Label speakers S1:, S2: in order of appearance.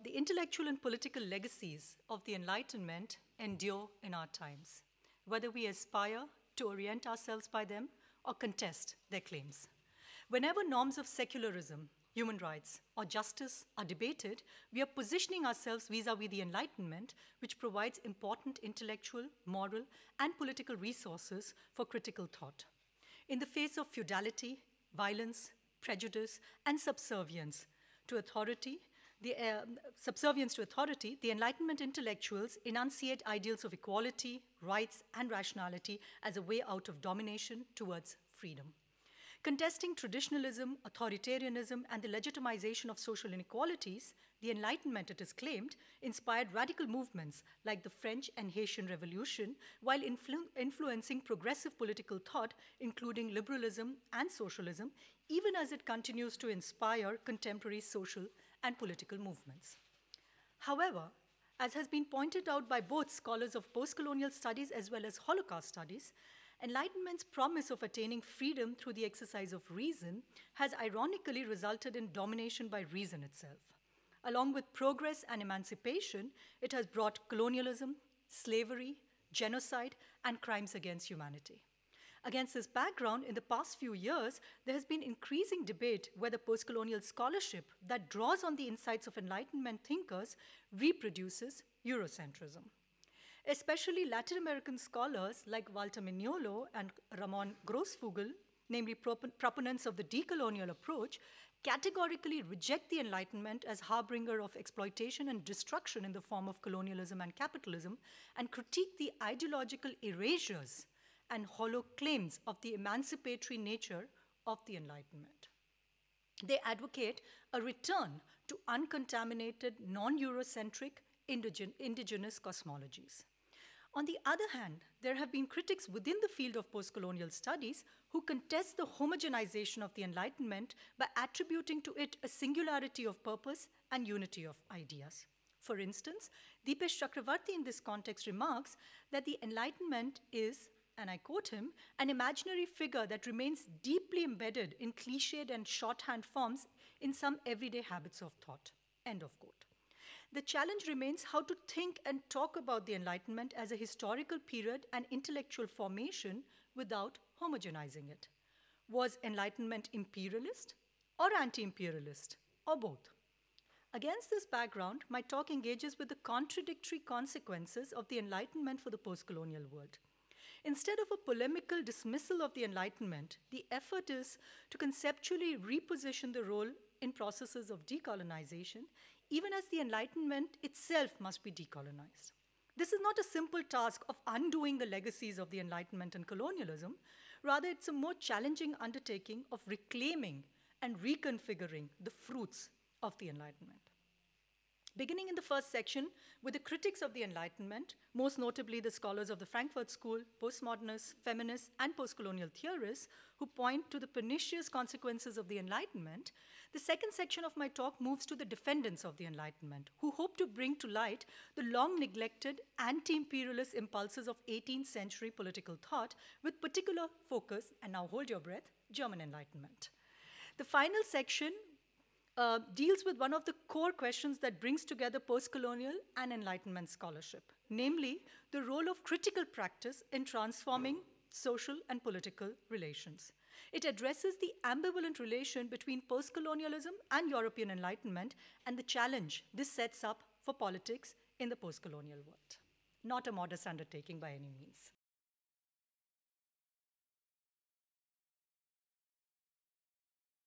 S1: the intellectual and political legacies of the Enlightenment endure in our times, whether we aspire to orient ourselves by them or contest their claims. Whenever norms of secularism, human rights, or justice are debated, we are positioning ourselves vis-à-vis the Enlightenment, which provides important intellectual, moral, and political resources for critical thought. In the face of feudality, violence, prejudice, and subservience to authority, the Enlightenment intellectuals enunciate ideals of equality, rights, and rationality as a way out of domination towards freedom. Contesting traditionalism, authoritarianism, and the legitimization of social inequalities, the Enlightenment, it is claimed, inspired radical movements like the French and Haitian Revolution, while influencing progressive political thought, including liberalism and socialism, even as it continues to inspire contemporary social and political movements. However, as has been pointed out by both scholars of postcolonial studies as well as Holocaust studies, Enlightenment's promise of attaining freedom through the exercise of reason has ironically resulted in domination by reason itself. Along with progress and emancipation, it has brought colonialism, slavery, genocide, and crimes against humanity. Against this background, in the past few years, there has been increasing debate whether postcolonial scholarship that draws on the insights of Enlightenment thinkers reproduces Eurocentrism. Especially Latin American scholars like Walter Mignolo and Ramon Grossfugel, namely proponents of the decolonial approach, categorically reject the Enlightenment as harbinger of exploitation and destruction in the form of colonialism and capitalism, and critique the ideological erasures and hollow claims of the emancipatory nature of the Enlightenment. They advocate a return to uncontaminated, non-Eurocentric, indigenous cosmologies. On the other hand, there have been critics within the field of postcolonial studies who contest the homogenization of the Enlightenment by attributing to it a singularity of purpose and unity of ideas. For instance, Deepesh Chakravarty in this context remarks that the Enlightenment is, and I quote him, an imaginary figure that remains deeply embedded in cliched and shorthand forms in some everyday habits of thought, end of quote. The challenge remains how to think and talk about the Enlightenment as a historical period and intellectual formation without homogenizing it. Was Enlightenment imperialist or anti-imperialist, or both? Against this background, my talk engages with the contradictory consequences of the Enlightenment for the postcolonial world. Instead of a polemical dismissal of the Enlightenment, the effort is to conceptually reposition the role in processes of decolonization, even as the Enlightenment itself must be decolonized. This is not a simple task of undoing the legacies of the Enlightenment and colonialism. Rather, it's a more challenging undertaking of reclaiming and reconfiguring the fruits of the Enlightenment. Beginning in the first section with the critics of the Enlightenment, most notably the scholars of the Frankfurt School, postmodernists, feminists, and postcolonial theorists who point to the pernicious consequences of the Enlightenment, the second section of my talk moves to the defendants of the Enlightenment, who hope to bring to light the long-neglected anti-imperialist impulses of 18th century political thought with particular focus, and now hold your breath, German Enlightenment. The final section deals with one of the core questions that brings together postcolonial and Enlightenment scholarship, namely the role of critical practice in transforming social and political relations. It addresses the ambivalent relation between postcolonialism and European Enlightenment and the challenge this sets up for politics in the postcolonial world. Not a modest undertaking by any means.